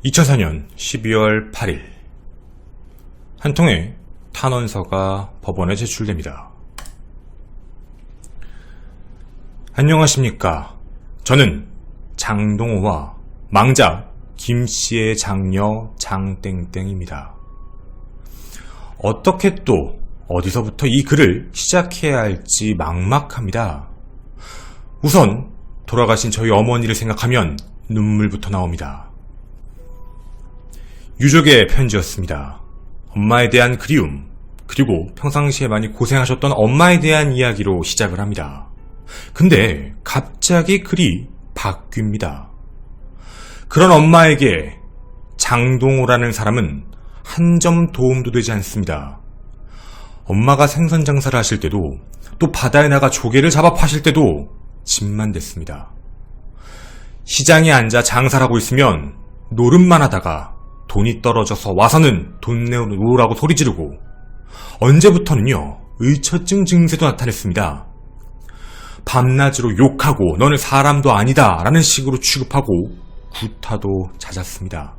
2004년 12월 8일 한 통의 탄원서가 법원에 제출됩니다. 안녕하십니까. 저는 장동호와 망자 김씨의 장녀 장땡땡입니다. 어떻게 또 어디서부터 이 글을 시작해야 할지 막막합니다. 우선 돌아가신 저희 어머니를 생각하면 눈물부터 나옵니다. 유족의 편지였습니다. 엄마에 대한 그리움, 그리고 평상시에 많이 고생하셨던 엄마에 대한 이야기로 시작을 합니다. 근데 갑자기 글이 바뀝니다. 그런 엄마에게 장동호라는 사람은 한 점 도움도 되지 않습니다. 엄마가 생선 장사를 하실 때도, 또 바다에 나가 조개를 잡아 파실 때도 집만 됐습니다. 시장에 앉아 장사를 하고 있으면 노름만 하다가 돈이 떨어져서 와서는 돈 내놓으라고 소리 지르고, 언제부터는요 의처증 증세도 나타냈습니다. 밤낮으로 욕하고 너는 사람도 아니다 라는 식으로 취급하고 구타도 잦았습니다.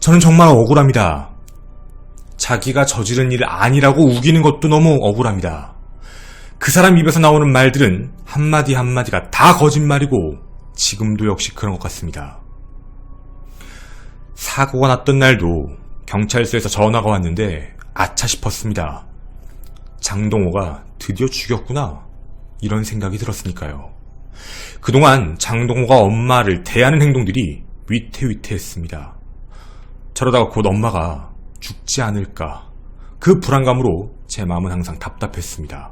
저는 정말 억울합니다. 자기가 저지른 일 아니라고 우기는 것도 너무 억울합니다. 그 사람 입에서 나오는 말들은 한마디 한마디가 다 거짓말이고 지금도 역시 그런 것 같습니다. 사고가 났던 날도 경찰서에서 전화가 왔는데 아차 싶었습니다. 장동호가 드디어 죽였구나, 이런 생각이 들었으니까요. 그동안 장동호가 엄마를 대하는 행동들이 위태위태했습니다. 저러다가 곧 엄마가 죽지 않을까, 그 불안감으로 제 마음은 항상 답답했습니다.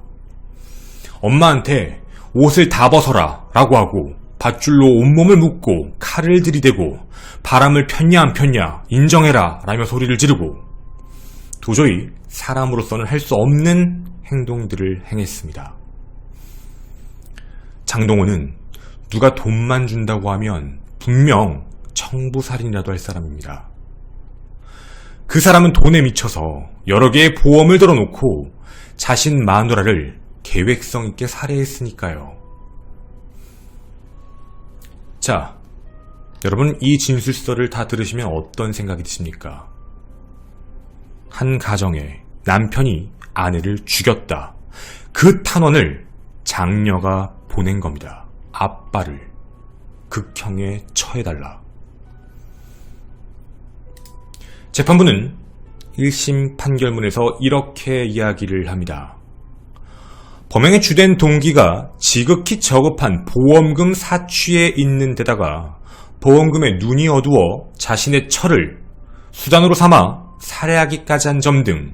엄마한테 옷을 다 벗어라 라고 하고 밧줄로 온몸을 묶고 칼을 들이대고 바람을 폈냐 안 폈냐 인정해라 라며 소리를 지르고 도저히 사람으로서는 할 수 없는 행동들을 행했습니다. 장동호는 누가 돈만 준다고 하면 분명 청부살인이라도 할 사람입니다. 그 사람은 돈에 미쳐서 여러 개의 보험을 들어놓고 자신 마누라를 계획성 있게 살해했으니까요. 자, 여러분, 이 진술서를 다 들으시면 어떤 생각이 드십니까? 한 가정에 남편이 아내를 죽였다. 그 탄원을 장녀가 보낸 겁니다. 아빠를 극형에 처해달라. 재판부는 1심 판결문에서 이렇게 이야기를 합니다. 범행의 주된 동기가 지극히 저급한 보험금 사취에 있는 데다가 보험금에 눈이 어두워 자신의 처를 수단으로 삼아 살해하기까지 한 점 등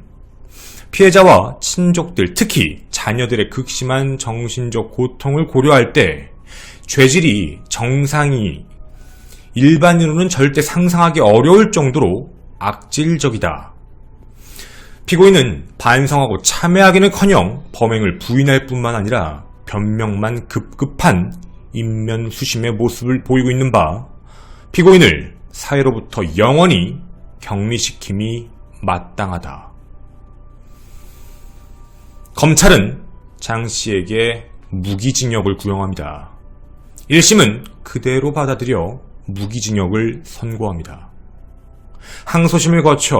피해자와 친족들, 특히 자녀들의 극심한 정신적 고통을 고려할 때 죄질이 정상이 일반인으로는 절대 상상하기 어려울 정도로 악질적이다. 피고인은 반성하고 참회하기는커녕 범행을 부인할 뿐만 아니라 변명만 급급한 인면수심의 모습을 보이고 있는 바 피고인을 사회로부터 영원히 격리시킴이 마땅하다. 검찰은 장 씨에게 무기징역을 구형합니다. 1심은 그대로 받아들여 무기징역을 선고합니다. 항소심을 거쳐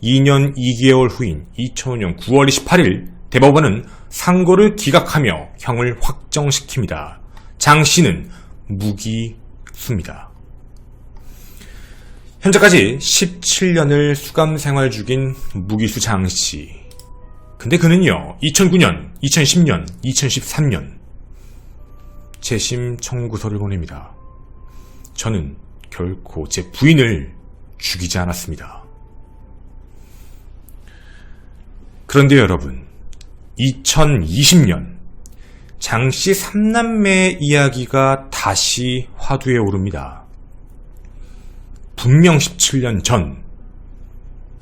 2년 2개월 후인 2005년 9월 28일 대법원은 상고를 기각하며 형을 확정시킵니다. 장 씨는 무기수입니다. 현재까지 17년을 수감 생활 중인 무기수 장 씨. 근데 그는요, 2009년, 2010년, 2013년 재심 청구서를 보냅니다. 저는 결코 제 부인을 죽이지 않았습니다. 그런데 여러분, 2020년 장씨 3남매의 이야기가 다시 화두에 오릅니다. 분명 17년 전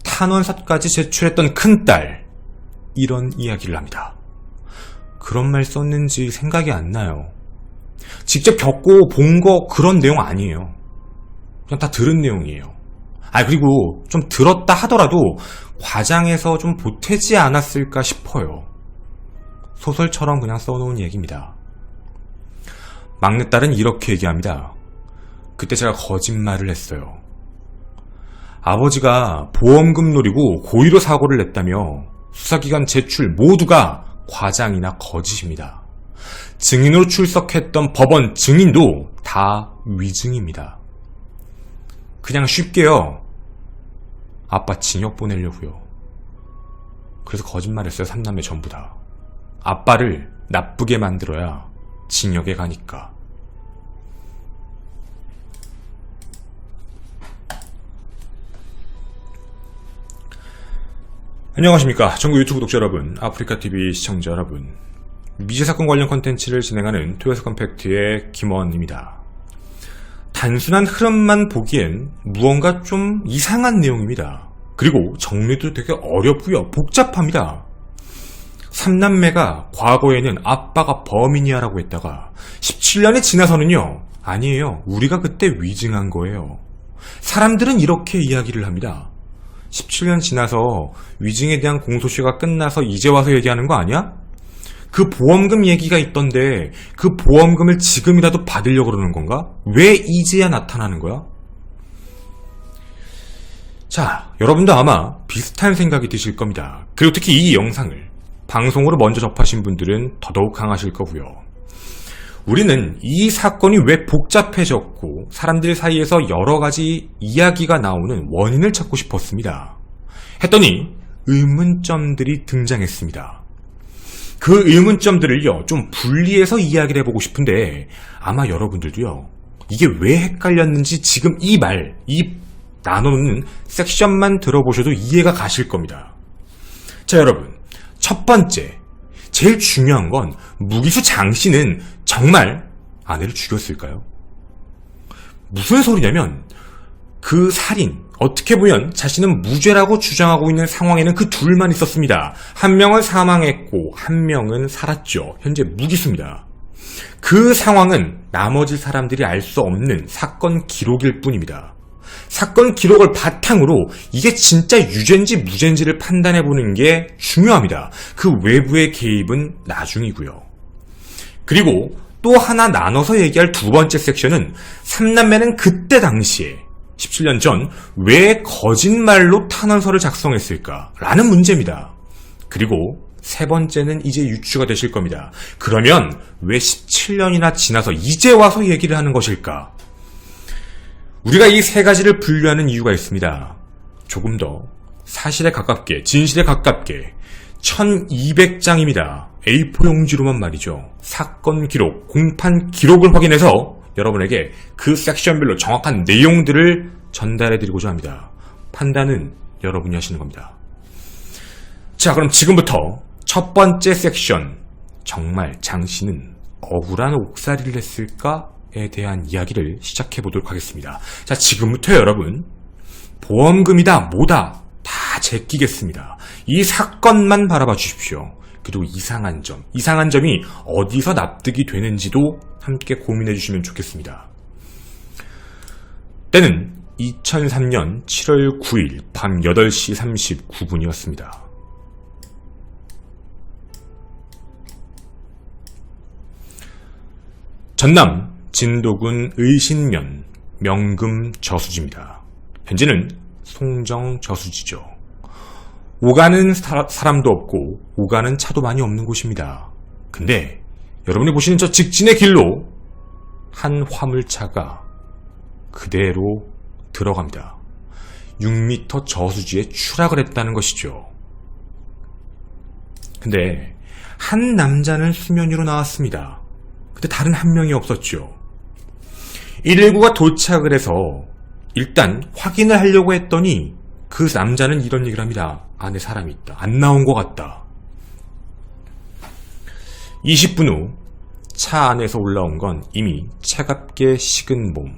탄원서까지 제출했던 큰딸, 이런 이야기를 합니다. 그런 말 썼는지 생각이 안 나요. 직접 겪고 본 거 그런 내용 아니에요. 그냥 다 들은 내용이에요. 그리고 좀 들었다 하더라도 과장해서 좀 보태지 않았을까 싶어요. 소설처럼 그냥 써놓은 얘기입니다. 막내딸은 이렇게 얘기합니다. 그때 제가 거짓말을 했어요. 아버지가 보험금 노리고 고의로 사고를 냈다며 수사기관 제출 모두가 과장이나 거짓입니다. 증인으로 출석했던 법원 증인도 다 위증입니다. 그냥 쉽게요. 아빠 징역 보내려고요. 그래서 거짓말했어요. 3남매 전부 다. 아빠를 나쁘게 만들어야 징역에 가니까. 안녕하십니까. 전국 유튜브 독자 여러분, 아프리카TV 시청자 여러분. 미제사건 관련 콘텐츠를 진행하는 토요사건 팩트의 김원입니다. 단순한 흐름만 보기엔 무언가 좀 이상한 내용입니다. 그리고 정리도 되게 어렵고요. 복잡합니다. 3남매가 과거에는 아빠가 범인이야라고 했다가 17년이 지나서는요. 아니에요. 우리가 그때 위증한 거예요. 사람들은 이렇게 이야기를 합니다. 17년 지나서 위증에 대한 공소시효가 끝나서 이제 와서 얘기하는 거 아니야? 그 보험금 얘기가 있던데 그 보험금을 지금이라도 받으려고 그러는 건가? 왜 이제야 나타나는 거야? 자, 여러분도 아마 비슷한 생각이 드실 겁니다. 그리고 특히 이 영상을 방송으로 먼저 접하신 분들은 더더욱 강하실 거고요. 우리는 이 사건이 왜 복잡해졌고 사람들 사이에서 여러 가지 이야기가 나오는 원인을 찾고 싶었습니다. 했더니 의문점들이 등장했습니다. 그 의문점들을요, 좀 분리해서 이야기를 해보고 싶은데 아마 여러분들도요, 이게 왜 헷갈렸는지 지금 이 나누는 섹션만 들어보셔도 이해가 가실 겁니다. 자, 여러분. 첫 번째, 제일 중요한 건 무기수 장 씨는 정말 아내를 죽였을까요? 무슨 소리냐면 그 살인, 어떻게 보면 자신은 무죄라고 주장하고 있는 상황에는 그 둘만 있었습니다. 한 명은 사망했고 한 명은 살았죠. 현재 무기수입니다. 그 상황은 나머지 사람들이 알 수 없는 사건 기록일 뿐입니다. 사건 기록을 바탕으로 이게 진짜 유죄인지 무죄인지를 판단해보는 게 중요합니다. 그 외부의 개입은 나중이고요. 그리고 또 하나 나눠서 얘기할 두 번째 섹션은 3남매는 그때 당시에 17년 전 왜 거짓말로 탄원서를 작성했을까? 라는 문제입니다. 그리고 세 번째는 이제 유추가 되실 겁니다. 그러면 왜 17년이나 지나서 이제 와서 얘기를 하는 것일까? 우리가 이 세 가지를 분류하는 이유가 있습니다. 조금 더 사실에 가깝게, 진실에 가깝게 1200장입니다. A4 용지로만 말이죠. 사건 기록, 공판 기록을 확인해서 여러분에게 그 섹션별로 정확한 내용들을 전달해드리고자 합니다. 판단은 여러분이 하시는 겁니다. 자, 그럼 지금부터 첫 번째 섹션, 정말 장 씨는 억울한 옥살이를 했을까? 에 대한 이야기를 시작해 보도록 하겠습니다. 자, 지금부터 여러분, 보험금이다 뭐다 다 제끼겠습니다. 이 사건만 바라봐 주십시오. 그리고 이상한 점이 어디서 납득이 되는지도 함께 고민해 주시면 좋겠습니다. 때는 2003년 7월 9일 밤 8시 39분이었습니다. 전남 진도군 의신면 명금 저수지입니다. 현재는 송정 저수지죠. 오가는 사람도 없고 오가는 차도 많이 없는 곳입니다. 근데 여러분이 보시는 저 직진의 길로 한 화물차가 그대로 들어갑니다. 6m 저수지에 추락을 했다는 것이죠. 근데 한 남자는 수면 위로 나왔습니다. 근데 다른 한 명이 없었죠. 119가 도착을 해서 일단 확인을 하려고 했더니 그 남자는 이런 얘기를 합니다. 안에 사람이 있다. 안 나온 것 같다. 20분 후 차 안에서 올라온 건 이미 차갑게 식은 몸.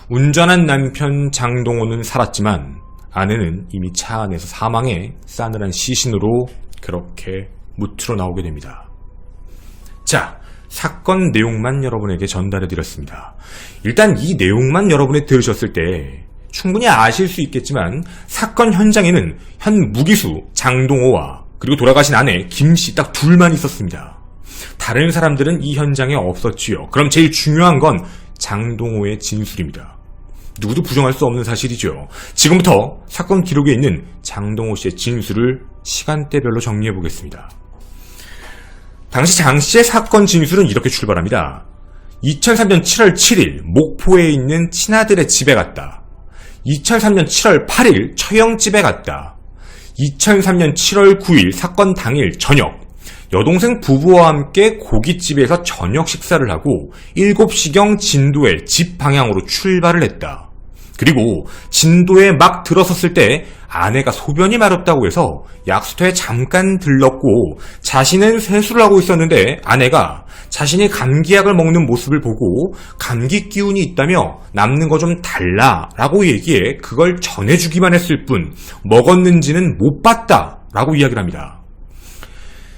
운전한 남편 장동호는 살았지만 아내는 이미 차 안에서 사망해 싸늘한 시신으로 그렇게 무트로 나오게 됩니다. 자, 사건 내용만 여러분에게 전달해드렸습니다. 일단 이 내용만 여러분이 들으셨을 때 충분히 아실 수 있겠지만 사건 현장에는 현 무기수 장동호와 그리고 돌아가신 아내 김씨 딱 둘만 있었습니다. 다른 사람들은 이 현장에 없었지요. 그럼 제일 중요한 건 장동호의 진술입니다. 누구도 부정할 수 없는 사실이죠. 지금부터 사건 기록에 있는 장동호 씨의 진술을 시간대별로 정리해 보겠습니다. 당시 장 씨의 사건 진술은 이렇게 출발합니다. 2003년 7월 7일 목포에 있는 친아들의 집에 갔다. 2003년 7월 8일 처형집에 갔다. 2003년 7월 9일 사건 당일 저녁 여동생 부부와 함께 고깃집에서 저녁 식사를 하고 7시경 진도의 집 방향으로 출발을 했다. 그리고 진도에 막 들어섰을 때 아내가 소변이 마렵다고 해서 약수터에 잠깐 들렀고 자신은 세수를 하고 있었는데 아내가 자신이 감기약을 먹는 모습을 보고 감기 기운이 있다며 남는 거 좀 달라 라고 얘기해 그걸 전해주기만 했을 뿐 먹었는지는 못 봤다 라고 이야기를 합니다.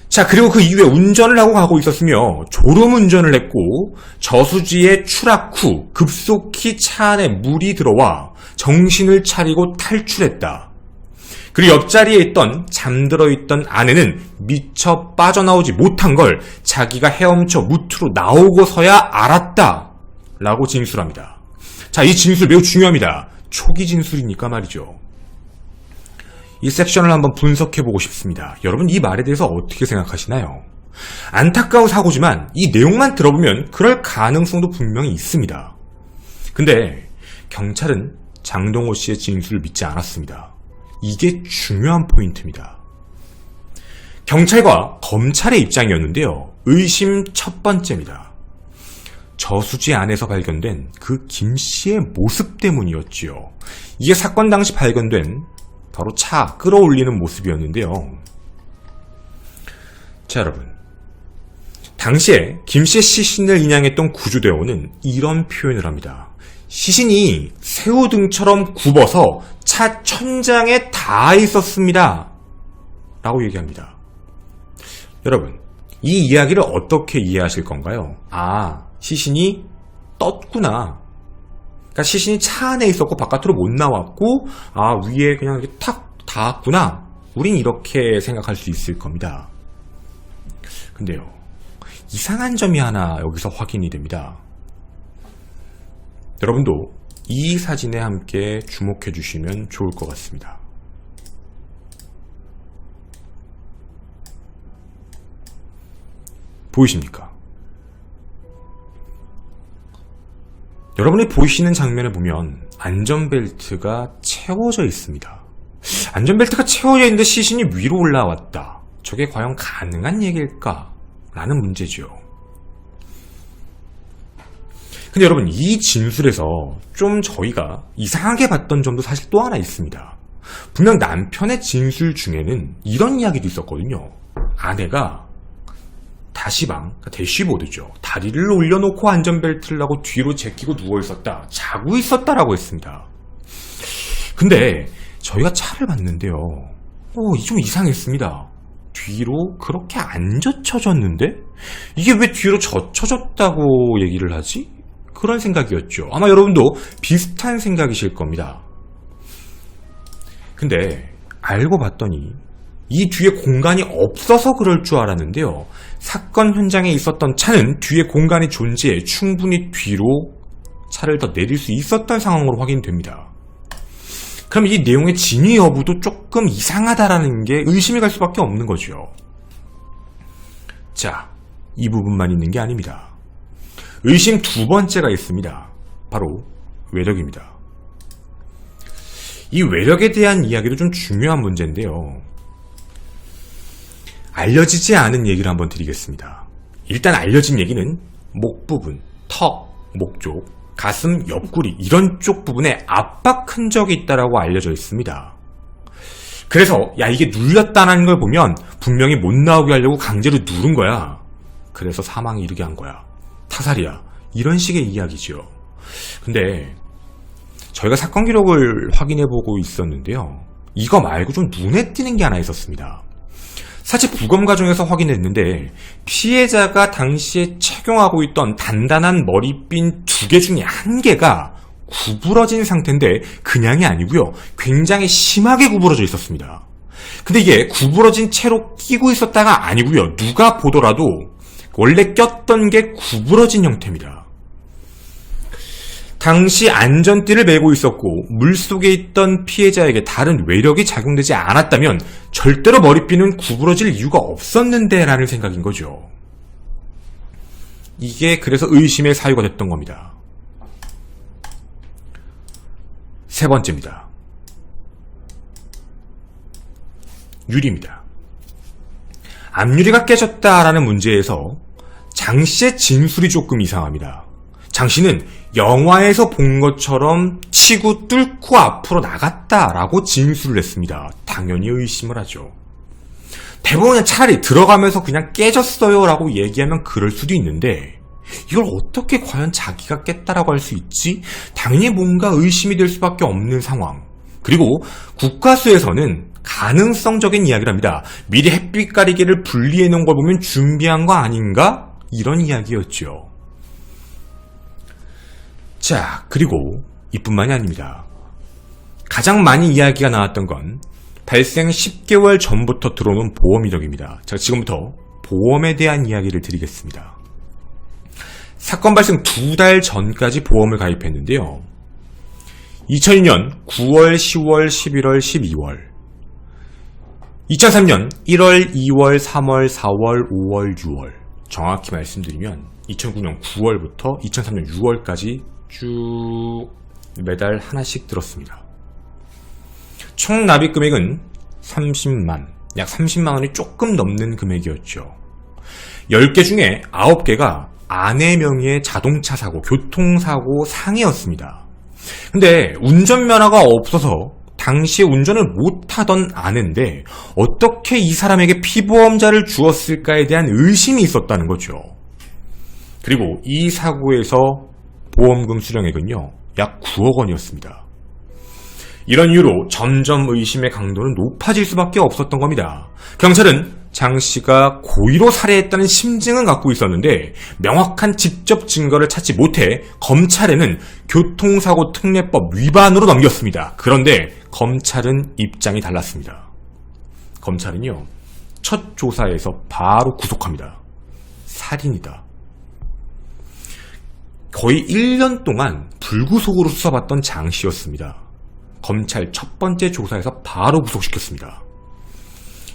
자, 그리고 그 이후에 운전을 하고 가고 있었으며 졸음운전을 했고 저수지에 추락 후 급속히 차 안에 물이 들어와 정신을 차리고 탈출했다. 그리고 옆자리에 있던 잠들어 있던 아내는 미처 빠져나오지 못한 걸 자기가 헤엄쳐 무트로 나오고서야 알았다 라고 진술합니다. 자, 이 진술 매우 중요합니다. 초기 진술이니까 말이죠. 이 섹션을 한번 분석해보고 싶습니다. 여러분 이 말에 대해서 어떻게 생각하시나요? 안타까운 사고지만 이 내용만 들어보면 그럴 가능성도 분명히 있습니다. 근데 경찰은 장동호 씨의 진술을 믿지 않았습니다. 이게 중요한 포인트입니다. 경찰과 검찰의 입장이었는데요. 의심 첫 번째입니다. 저수지 안에서 발견된 그 김 씨의 모습 때문이었지요. 이게 사건 당시 발견된 바로 차 끌어올리는 모습이었는데요. 자, 여러분. 당시에 김 씨의 시신을 인양했던 구조대원은 이런 표현을 합니다. 시신이 새우등처럼 굽어서 차 천장에 닿아 있었습니다. 라고 얘기합니다. 여러분, 이 이야기를 어떻게 이해하실 건가요? 아, 시신이 떴구나. 그러니까 시신이 차 안에 있었고 바깥으로 못 나왔고 아, 위에 그냥 이렇게 탁 닿았구나. 우린 이렇게 생각할 수 있을 겁니다. 근데요, 이상한 점이 하나 여기서 확인이 됩니다. 여러분도 이 사진에 함께 주목해 주시면 좋을 것 같습니다. 보이십니까? 여러분이 보이시는 장면을 보면 안전벨트가 채워져 있습니다. 안전벨트가 채워져 있는데 시신이 위로 올라왔다. 저게 과연 가능한 얘기일까? 라는 문제죠. 근데 여러분, 이 진술에서 좀 저희가 이상하게 봤던 점도 사실 또 하나 있습니다. 분명 남편의 진술 중에는 이런 이야기도 있었거든요. 아내가 다시방, 대쉬보드죠. 다리를 올려놓고 안전벨트를 하고 뒤로 제끼고 누워있었다. 자고 있었다라고 했습니다. 근데 저희가 차를 봤는데요. 좀 이상했습니다. 뒤로 그렇게 안 젖혀졌는데? 이게 왜 뒤로 젖혀졌다고 얘기를 하지? 그런 생각이었죠. 아마 여러분도 비슷한 생각이실 겁니다. 근데 알고 봤더니 이 뒤에 공간이 없어서 그럴 줄 알았는데요. 사건 현장에 있었던 차는 뒤에 공간이 존재해 충분히 뒤로 차를 더 내릴 수 있었던 상황으로 확인됩니다. 그럼 이 내용의 진위 여부도 조금 이상하다라는 게 의심이 갈 수밖에 없는 거죠. 자, 이 부분만 있는 게 아닙니다. 의심 두 번째가 있습니다. 바로 외력입니다. 이 외력에 대한 이야기도 좀 중요한 문제인데요. 알려지지 않은 얘기를 한번 드리겠습니다. 일단 알려진 얘기는 목 부분, 턱, 목 쪽, 가슴, 옆구리 이런 쪽 부분에 압박 흔적이 있다고 알려져 있습니다. 그래서 야, 이게 눌렸다는 걸 보면 분명히 못 나오게 하려고 강제로 누른 거야. 그래서 사망에 이르게 한 거야. 타살이야. 이런 식의 이야기죠. 근데 저희가 사건 기록을 확인해보고 있었는데요. 이거 말고 좀 눈에 띄는 게 하나 있었습니다. 사실 부검 과정에서 확인했는데 피해자가 당시에 착용하고 있던 단단한 머리핀 2개 중에 1개가 구부러진 상태인데 그냥이 아니고요. 굉장히 심하게 구부러져 있었습니다. 근데 이게 구부러진 채로 끼고 있었다가 아니고요. 누가 보더라도 원래 꼈던 게 구부러진 형태입니다. 당시 안전띠를 메고 있었고 물속에 있던 피해자에게 다른 외력이 작용되지 않았다면 절대로 머리핀은 구부러질 이유가 없었는데 라는 생각인 거죠. 이게 그래서 의심의 사유가 됐던 겁니다. 세 번째입니다. 유리입니다. 앞유리가 깨졌다라는 문제에서 장 씨의 진술이 조금 이상합니다. 장 씨는 영화에서 본 것처럼 치고 뚫고 앞으로 나갔다라고 진술을 했습니다. 당연히 의심을 하죠. 대부분은 차라리 들어가면서 그냥 깨졌어요 라고 얘기하면 그럴 수도 있는데 이걸 어떻게 과연 자기가 깼다라고 할 수 있지? 당연히 뭔가 의심이 될 수밖에 없는 상황. 그리고 국가수에서는 가능성적인 이야기를 합니다. 미리 햇빛 가리개를 분리해 놓은 걸 보면 준비한 거 아닌가? 이런 이야기였죠. 자, 그리고 이뿐만이 아닙니다. 가장 많이 이야기가 나왔던 건 발생 10개월 전부터 들어오는 보험 이력입니다. 자, 지금부터 보험에 대한 이야기를 드리겠습니다. 사건 발생 2달 전까지 보험을 가입했는데요. 2002년 9월, 10월, 11월, 12월 2003년 1월, 2월, 3월, 4월, 5월, 6월 정확히 말씀드리면 2009년 9월부터 2003년 6월까지 쭉 매달 하나씩 들었습니다. 총 납입 금액은 30만, 약 30만 원이 조금 넘는 금액이었죠. 10개 중에 9개가 아내 명의의 자동차 사고, 교통사고 상해였습니다. 근데 운전면허가 없어서 당시에 운전을 못하던 아내인데 어떻게 이 사람에게 피보험자를 주었을까에 대한 의심이 있었다는 거죠. 그리고 이 사고에서 보험금 수령액은요, 약 9억 원이었습니다. 이런 이유로 점점 의심의 강도는 높아질 수밖에 없었던 겁니다. 경찰은 장 씨가 고의로 살해했다는 심증은 갖고 있었는데 명확한 직접 증거를 찾지 못해 검찰에는 교통사고 특례법 위반으로 넘겼습니다. 그런데 검찰은 입장이 달랐습니다. 검찰은요, 첫 조사에서 바로 구속합니다. 살인이다. 거의 1년 동안 불구속으로 수사받던 장 씨였습니다. 검찰 첫 번째 조사에서 바로 구속시켰습니다.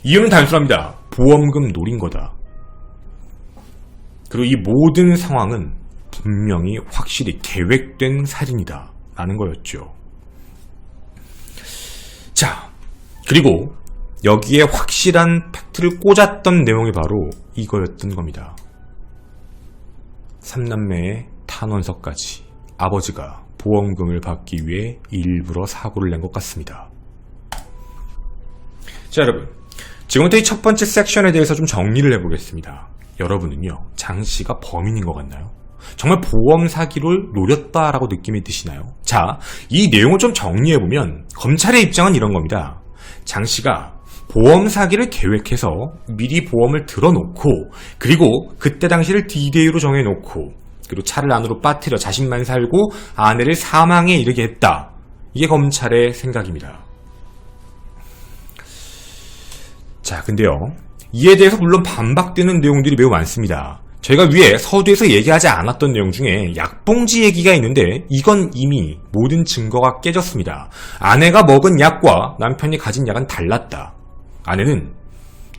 이유는 단순합니다. 보험금 노린 거다. 그리고 이 모든 상황은 분명히 확실히 계획된 살인이다 라는 거였죠. 자, 그리고 여기에 확실한 팩트를 꽂았던 내용이 바로 이거였던 겁니다. 3남매의 탄원서까지 아버지가 보험금을 받기 위해 일부러 사고를 낸 것 같습니다. 자, 여러분, 지금부터 이 첫 번째 섹션에 대해서 좀 정리를 해보겠습니다. 여러분은요, 장 씨가 범인인 것 같나요? 정말 보험 사기를 노렸다라고 느낌이 드시나요? 자, 이 내용을 좀 정리해보면 검찰의 입장은 이런 겁니다. 장 씨가 보험 사기를 계획해서 미리 보험을 들어놓고 그리고 그때 당시를 D-Day로 정해놓고 그리고 차를 안으로 빠뜨려 자신만 살고 아내를 사망에 이르게 했다. 이게 검찰의 생각입니다. 자, 근데요, 이에 대해서 물론 반박되는 내용들이 매우 많습니다. 저희가 위에 서두에서 얘기하지 않았던 내용 중에 약봉지 얘기가 있는데 이건 이미 모든 증거가 깨졌습니다. 아내가 먹은 약과 남편이 가진 약은 달랐다. 아내는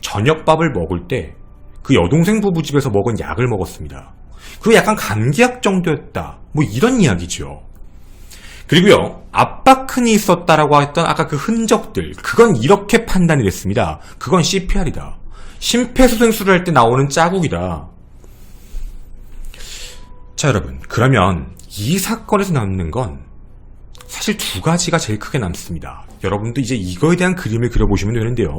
저녁밥을 먹을 때 그 여동생 부부 집에서 먹은 약을 먹었습니다. 그리고 약간 감기약 정도였다. 뭐 이런 이야기죠. 그리고요, 압박흔이 있었다라고 했던 아까 그 흔적들, 그건 이렇게 판단이 됐습니다. 그건 CPR이다. 심폐소생술을 할 때 나오는 자국이다. 자, 여러분, 그러면 이 사건에서 남는 건 사실 두 가지가 제일 크게 남습니다. 여러분도 이제 이거에 대한 그림을 그려보시면 되는데요.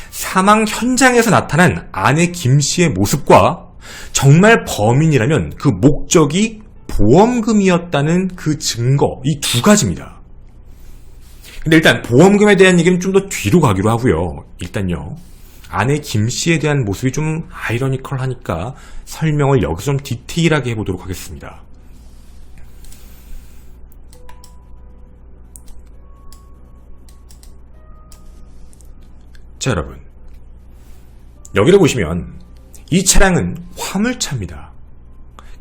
사망 현장에서 나타난 아내 김 씨의 모습과 정말 범인이라면 그 목적이 보험금이었다는 그 증거, 이 두 가지입니다. 근데 일단 보험금에 대한 얘기는 좀 더 뒤로 가기로 하고요. 일단요, 아내 김 씨에 대한 모습이 좀 아이러니컬하니까 설명을 여기서 좀 디테일하게 해보도록 하겠습니다. 자, 여러분, 여기를 보시면 이 차량은 화물차입니다.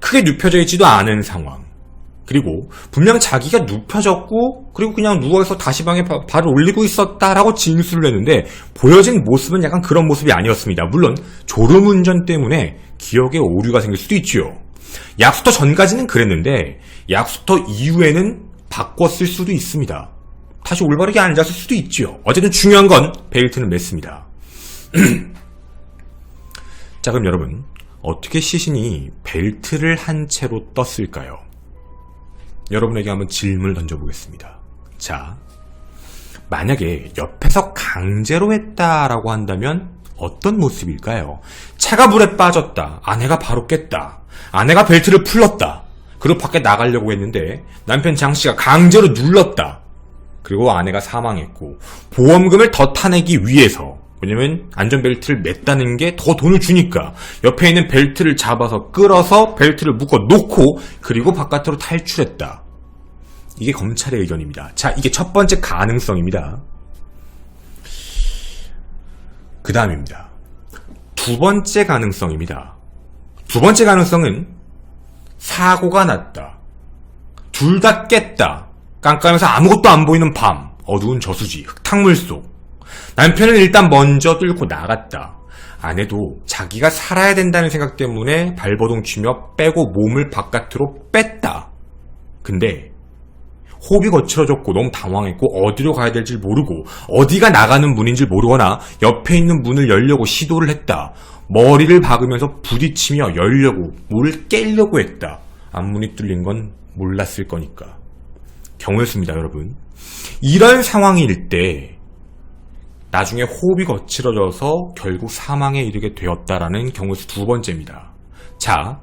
크게 눕혀져 있지도 않은 상황. 그리고 분명 자기가 눕혀졌고 그리고 그냥 누워서 다시 방에 발을 올리고 있었다라고 진술을 했는데 보여진 모습은 약간 그런 모습이 아니었습니다. 물론 졸음운전 때문에 기억에 오류가 생길 수도 있지요. 약수터 전까지는 그랬는데 약수터 이후에는 바꿨을 수도 있습니다. 다시 올바르게 앉았을 수도 있지요. 어쨌든 중요한 건 벨트는 맸습니다. 자, 그럼 여러분 어떻게 시신이 벨트를 한 채로 떴을까요? 여러분에게 한번 질문을 던져보겠습니다. 자, 만약에 옆에서 강제로 했다라고 한다면 어떤 모습일까요? 차가 물에 빠졌다. 아내가 바로 깼다. 아내가 벨트를 풀렀다. 그리고 밖에 나가려고 했는데 남편 장씨가 강제로 눌렀다. 그리고 아내가 사망했고 보험금을 더 타내기 위해서, 왜냐면 안전벨트를 맸다는 게 더 돈을 주니까 옆에 있는 벨트를 잡아서 끌어서 벨트를 묶어 놓고 그리고 바깥으로 탈출했다. 이게 검찰의 의견입니다. 자, 이게 첫 번째 가능성입니다. 그 다음입니다. 두 번째 가능성입니다. 두 번째 가능성은 사고가 났다. 둘 다 깼다. 깜깜해서 아무것도 안 보이는 밤, 어두운 저수지, 흙탕물 속. 남편은 일단 먼저 뚫고 나갔다. 아내도 자기가 살아야 된다는 생각 때문에 발버둥 치며 빼고 몸을 바깥으로 뺐다. 근데 호흡이 거칠어졌고 너무 당황했고 어디로 가야 될지 모르고 어디가 나가는 문인지 모르거나 옆에 있는 문을 열려고 시도를 했다. 머리를 박으면서 부딪히며 열려고 문을 깨려고 했다. 앞문이 뚫린 건 몰랐을 거니까. 경우였습니다, 여러분. 이런 상황일 때 나중에 호흡이 거칠어져서 결국 사망에 이르게 되었다라는 경우에서 두 번째입니다. 자,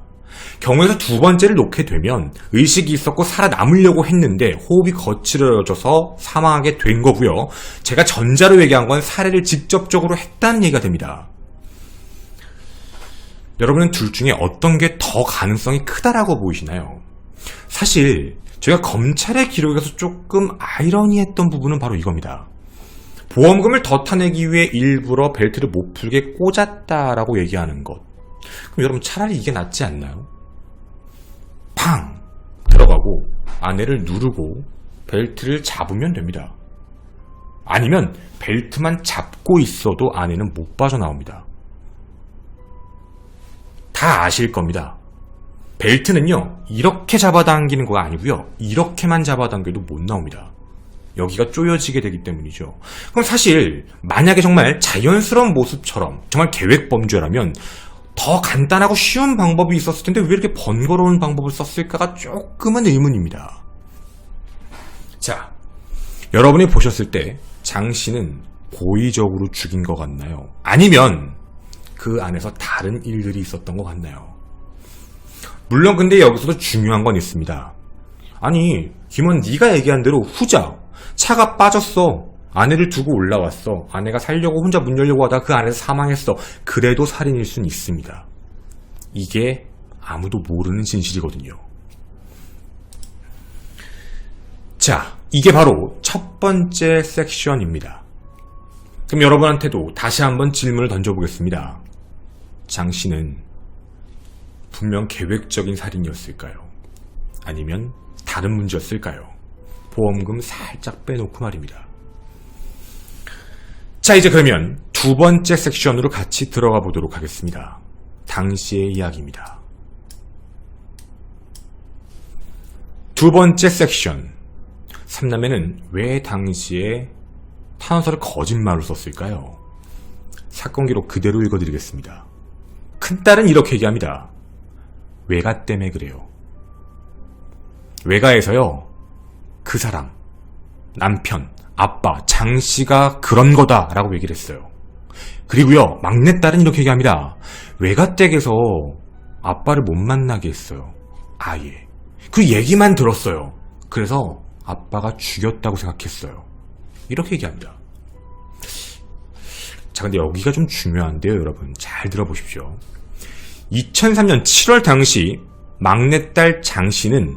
경우에서 두 번째를 놓게 되면 의식이 있었고 살아남으려고 했는데 호흡이 거칠어져서 사망하게 된 거고요. 제가 전자로 얘기한 건 살해를 직접적으로 했다는 얘기가 됩니다. 여러분은 둘 중에 어떤 게 더 가능성이 크다라고 보이시나요? 사실 제가 검찰의 기록에서 조금 아이러니했던 부분은 바로 이겁니다. 보험금을 더 타내기 위해 일부러 벨트를 못 풀게 꽂았다라고 얘기하는 것. 그럼 여러분 차라리 이게 낫지 않나요? 팡! 들어가고 아내를 누르고 벨트를 잡으면 됩니다. 아니면 벨트만 잡고 있어도 아내는 못 빠져나옵니다. 다 아실 겁니다. 벨트는요, 이렇게 잡아당기는 거 아니고요. 이렇게만 잡아당겨도 못 나옵니다. 여기가 쪼여지게 되기 때문이죠. 그럼 사실 만약에 정말 자연스러운 모습처럼 정말 계획범죄라면 더 간단하고 쉬운 방법이 있었을 텐데 왜 이렇게 번거로운 방법을 썼을까가 조금은 의문입니다. 자, 여러분이 보셨을 때 장 씨는 고의적으로 죽인 것 같나요? 아니면 그 안에서 다른 일들이 있었던 것 같나요? 물론 근데 여기서도 중요한 건 있습니다. 아니, 김원 네가 얘기한 대로 후자, 차가 빠졌어. 아내를 두고 올라왔어. 아내가 살려고 혼자 문 열려고 하다가 그 안에서 사망했어. 그래도 살인일 수는 있습니다. 이게 아무도 모르는 진실이거든요. 자, 이게 바로 첫 번째 섹션입니다. 그럼 여러분한테도 다시 한번 질문을 던져보겠습니다. 장 씨는 분명 계획적인 살인이었을까요? 아니면 다른 문제였을까요? 보험금 살짝 빼놓고 말입니다. 자, 이제 그러면 두 번째 섹션으로 같이 들어가 보도록 하겠습니다. 당시의 이야기입니다. 두 번째 섹션. 삼남매는 왜 당시에 탄원서를 거짓말로 썼을까요? 사건 기록 그대로 읽어드리겠습니다. 큰딸은 이렇게 얘기합니다. 외가 때문에 그래요. 외가에서요, 그 사람, 남편, 아빠, 장씨가 그런 거다라고 얘기를 했어요. 그리고요, 막내딸은 이렇게 얘기합니다. 외가댁에서 아빠를 못 만나게 했어요. 아예. 그 얘기만 들었어요. 그래서 아빠가 죽였다고 생각했어요. 이렇게 얘기합니다. 자, 근데 여기가 좀 중요한데요, 여러분. 잘 들어보십시오. 2003년 7월 당시 막내딸 장씨는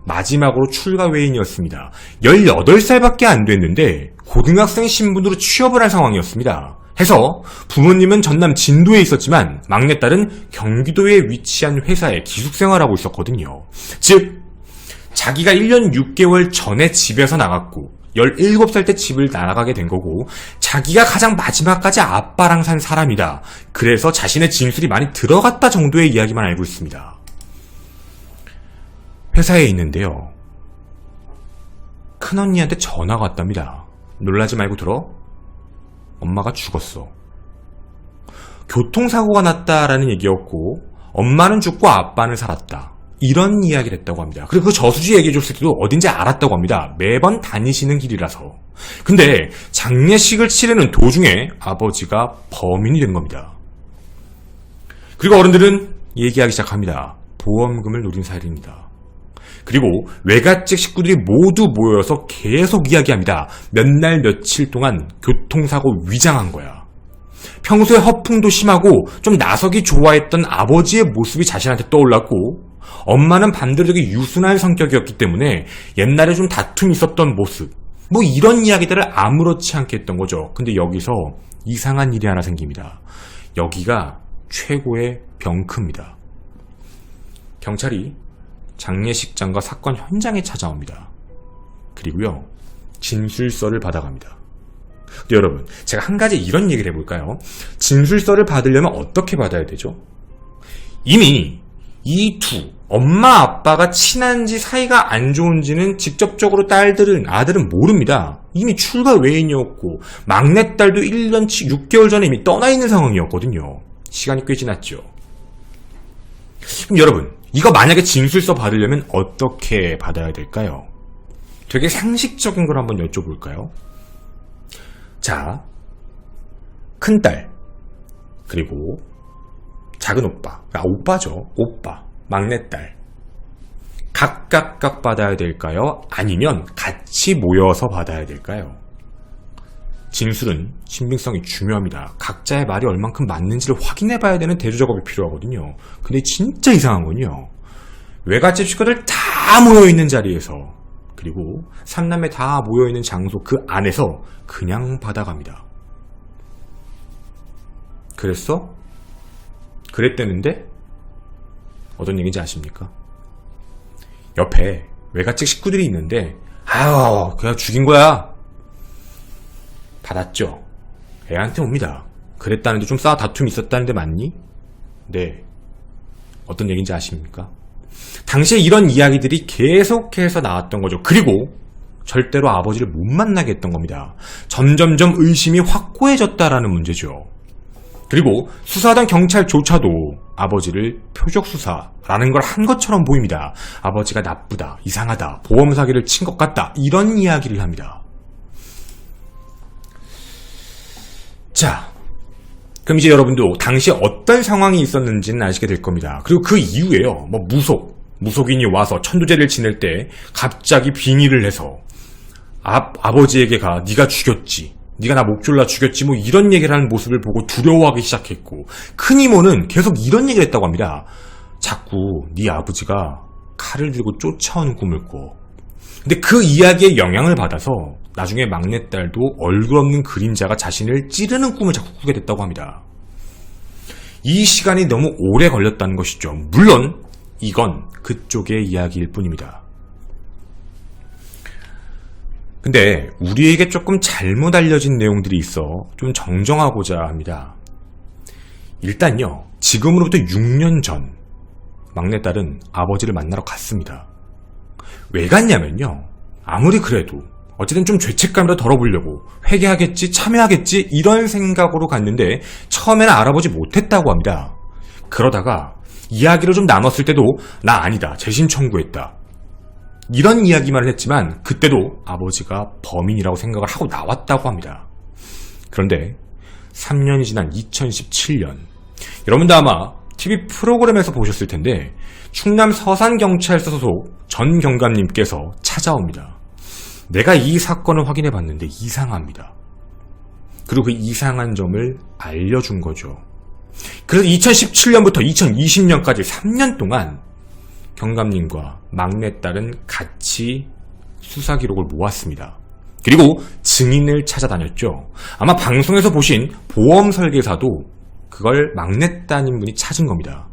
마지막으로 출가 외인이었습니다. 18살밖에 안 됐는데 고등학생 신분으로 취업을 할 상황이었습니다. 해서 부모님은 전남 진도에 있었지만 막내딸은 경기도에 위치한 회사에 기숙생활하고 있었거든요. 즉 자기가 1년 6개월 전에 집에서 나갔고 17살 때 집을 나가게 된 거고 자기가 가장 마지막까지 아빠랑 산 사람이다. 그래서 자신의 진술이 많이 들어갔다 정도의 이야기만 알고 있습니다. 회사에 있는데요. 큰언니한테 전화가 왔답니다. 놀라지 말고 들어. 엄마가 죽었어. 교통사고가 났다라는 얘기였고 엄마는 죽고 아빠는 살았다. 이런 이야기를 했다고 합니다. 그리고 그 저수지 얘기해줬을 때도 어딘지 알았다고 합니다. 매번 다니시는 길이라서. 근데 장례식을 치르는 도중에 아버지가 범인이 된 겁니다. 그리고 어른들은 얘기하기 시작합니다. 보험금을 노린 살인이다. 그리고 외갓집 식구들이 모두 모여서 계속 이야기합니다. 몇 날 며칠 동안 교통사고 위장한 거야. 평소에 허풍도 심하고 좀 나서기 좋아했던 아버지의 모습이 자신한테 떠올랐고 엄마는 반대로 되게 유순한 성격이었기 때문에 옛날에 좀 다툼이 있었던 모습 뭐 이런 이야기들을 아무렇지 않게 했던 거죠. 근데 여기서 이상한 일이 하나 생깁니다. 여기가 최고의 병크입니다. 경찰이 장례식장과 사건 현장에 찾아옵니다. 그리고요 진술서를 받아갑니다. 근데 여러분 제가 한 가지 이런 얘기를 해볼까요? 진술서를 받으려면 어떻게 받아야 되죠? 이미 이 엄마 아빠가 친한지 사이가 안 좋은지는 직접적으로 아들은 모릅니다. 이미 출가 외인이었고 막내딸도 1년치 6개월 전에 이미 떠나 있는 상황이었거든요. 시간이 꽤 지났죠. 그럼 여러분 이거 만약에 진술서 받으려면 어떻게 받아야 될까요? 되게 상식적인 걸 한번 여쭤볼까요? 자, 큰딸 그리고 작은 오빠, 오빠죠. 오빠, 막내딸 각각 받아야 될까요? 아니면 같이 모여서 받아야 될까요? 진술은 신빙성이 중요합니다. 각자의 말이 얼만큼 맞는지를 확인해봐야 되는 대조작업이 필요하거든요. 근데 진짜 이상한 건요. 외갓집 식구들 다 모여있는 자리에서 그리고 삼남매 다 모여있는 장소 그 안에서 그냥 받아갑니다. 그랬어? 그랬대는데? 어떤 얘기인지 아십니까? 옆에 외갓집 식구들이 있는데 아유 그냥 죽인 거야. 받았죠. 애한테 옵니다. 그랬다는데 좀 싸워 다툼이 있었다는데 맞니? 네. 어떤 얘기인지 아십니까? 당시에 이런 이야기들이 계속해서 나왔던 거죠. 그리고 절대로 아버지를 못 만나게 했던 겁니다. 점점점 의심이 확고해졌다라는 문제죠. 그리고 수사하던 경찰조차도 아버지를 표적수사라는 걸 한 것처럼 보입니다. 아버지가 나쁘다, 이상하다, 보험 사기를 친 것 같다 이런 이야기를 합니다. 자, 그럼 이제 여러분도 당시 어떤 상황이 있었는지는 아시게 될 겁니다. 그리고 그 이후에요. 뭐 무속인이 와서 천도제를 지낼 때 갑자기 빙의를 해서 아버지에게 네가 죽였지. 네가 나 목 졸라 죽였지. 뭐 이런 얘기를 하는 모습을 보고 두려워하기 시작했고 큰 이모는 계속 이런 얘기를 했다고 합니다. 자꾸 네 아버지가 칼을 들고 쫓아오는 꿈을 꿔. 근데 그 이야기에 영향을 받아서 나중에 막내딸도 얼굴 없는 그림자가 자신을 찌르는 꿈을 자꾸 꾸게 됐다고 합니다. 이 시간이 너무 오래 걸렸다는 것이죠. 물론 이건 그쪽의 이야기일 뿐입니다. 근데 우리에게 조금 잘못 알려진 내용들이 있어 좀 정정하고자 합니다. 일단요, 지금으로부터 6년 전 막내딸은 아버지를 만나러 갔습니다. 왜 갔냐면요, 아무리 그래도 어쨌든 좀 죄책감이라도 덜어보려고 회개하겠지, 참여하겠지 이런 생각으로 갔는데 처음에는 알아보지 못했다고 합니다. 그러다가 이야기를 좀 나눴을 때도 나 아니다, 재신 청구했다 이런 이야기만 했지만 그때도 아버지가 범인이라고 생각을 하고 나왔다고 합니다. 그런데 3년이 지난 2017년 여러분도 아마 TV 프로그램에서 보셨을 텐데 충남 서산경찰서 소속 전 경감님께서 찾아옵니다. 내가 이 사건을 확인해 봤는데 이상합니다. 그리고 그 이상한 점을 알려준 거죠. 그래서 2017년부터 2020년까지 3년 동안 경감님과 막내딸은 같이 수사 기록을 모았습니다. 그리고 증인을 찾아다녔죠. 아마 방송에서 보신 보험 설계사도 그걸 막내딸인 분이 찾은 겁니다.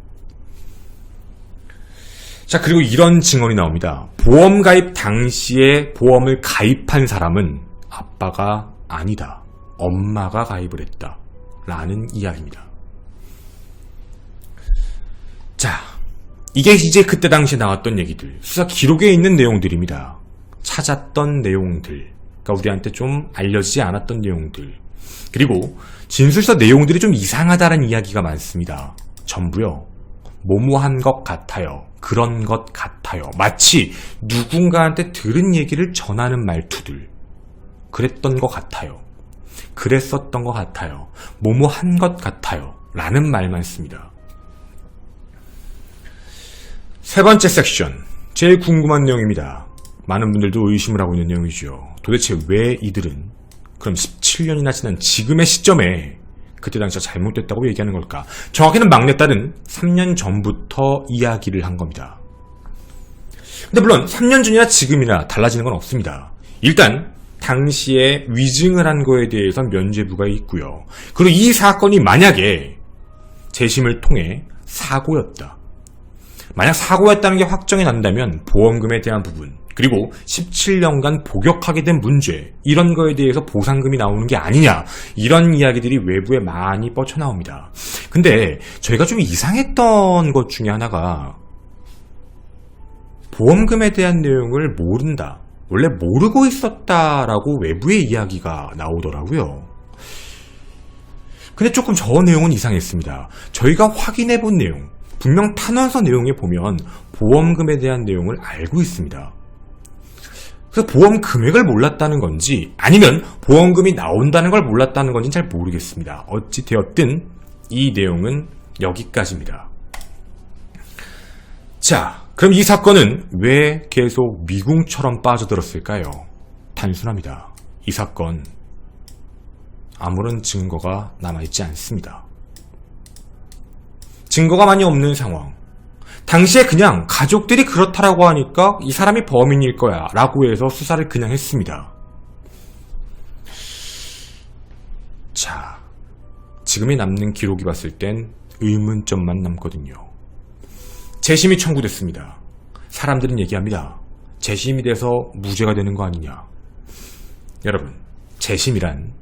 자, 그리고 이런 증언이 나옵니다. 보험 가입 당시에 보험을 가입한 사람은 아빠가 아니다. 엄마가 가입을 했다. 라는 이야기입니다. 자, 이게 이제 그때 당시에 나왔던 얘기들, 수사 기록에 있는 내용들입니다. 찾았던 내용들, 그러니까 우리한테 좀 알려지지 않았던 내용들, 그리고 진술서 내용들이 좀 이상하다는 이야기가 많습니다. 전부요, 모모한 것 같아요, 그런 것 같아요, 마치 누군가한테 들은 얘기를 전하는 말투들, 그랬던 것 같아요, 그랬었던 것 같아요, 모모한 것 같아요 라는 말만 씁니다. 세 번째 섹션, 제일 궁금한 내용입니다. 많은 분들도 의심을 하고 있는 내용이죠. 도대체 왜 이들은 그럼 17년이나 지난 지금의 시점에 그때 당시가 잘못됐다고 얘기하는 걸까? 정확히는 막내딸은 3년 전부터 이야기를 한 겁니다. 근데 물론 3년 전이나 지금이나 달라지는 건 없습니다. 일단 당시에 위증을 한 거에 대해서 면죄부가 있고요. 그리고 이 사건이 만약에 재심을 통해 사고였다, 만약 사고였다는 게 확정이 난다면 보험금에 대한 부분, 그리고 17년간 복역하게 된 문제, 이런 거에 대해서 보상금이 나오는 게 아니냐, 이런 이야기들이 외부에 많이 뻗쳐나옵니다. 근데 저희가 좀 이상했던 것 중에 하나가 보험금에 대한 내용을 모른다, 원래 모르고 있었다라고 외부의 이야기가 나오더라고요. 근데 조금 저 내용은 이상했습니다. 저희가 확인해 본 내용, 분명 탄원서 내용에 보면 보험금에 대한 내용을 알고 있습니다. 그래서 보험 금액을 몰랐다는 건지 아니면 보험금이 나온다는 걸 몰랐다는 건지 잘 모르겠습니다. 어찌 되었든 이 내용은 여기까지입니다. 자, 그럼 이 사건은 왜 계속 미궁처럼 빠져들었을까요? 단순합니다. 이 사건 아무런 증거가 남아있지 않습니다. 증거가 많이 없는 상황. 당시에 그냥 가족들이 그렇다라고 하니까 이 사람이 범인일 거야 라고 해서 수사를 그냥 했습니다. 자, 지금이 남는 기록이 봤을 땐 의문점만 남거든요. 재심이 청구됐습니다. 사람들은 얘기합니다. 재심이 돼서 무죄가 되는 거 아니냐. 여러분, 재심이란,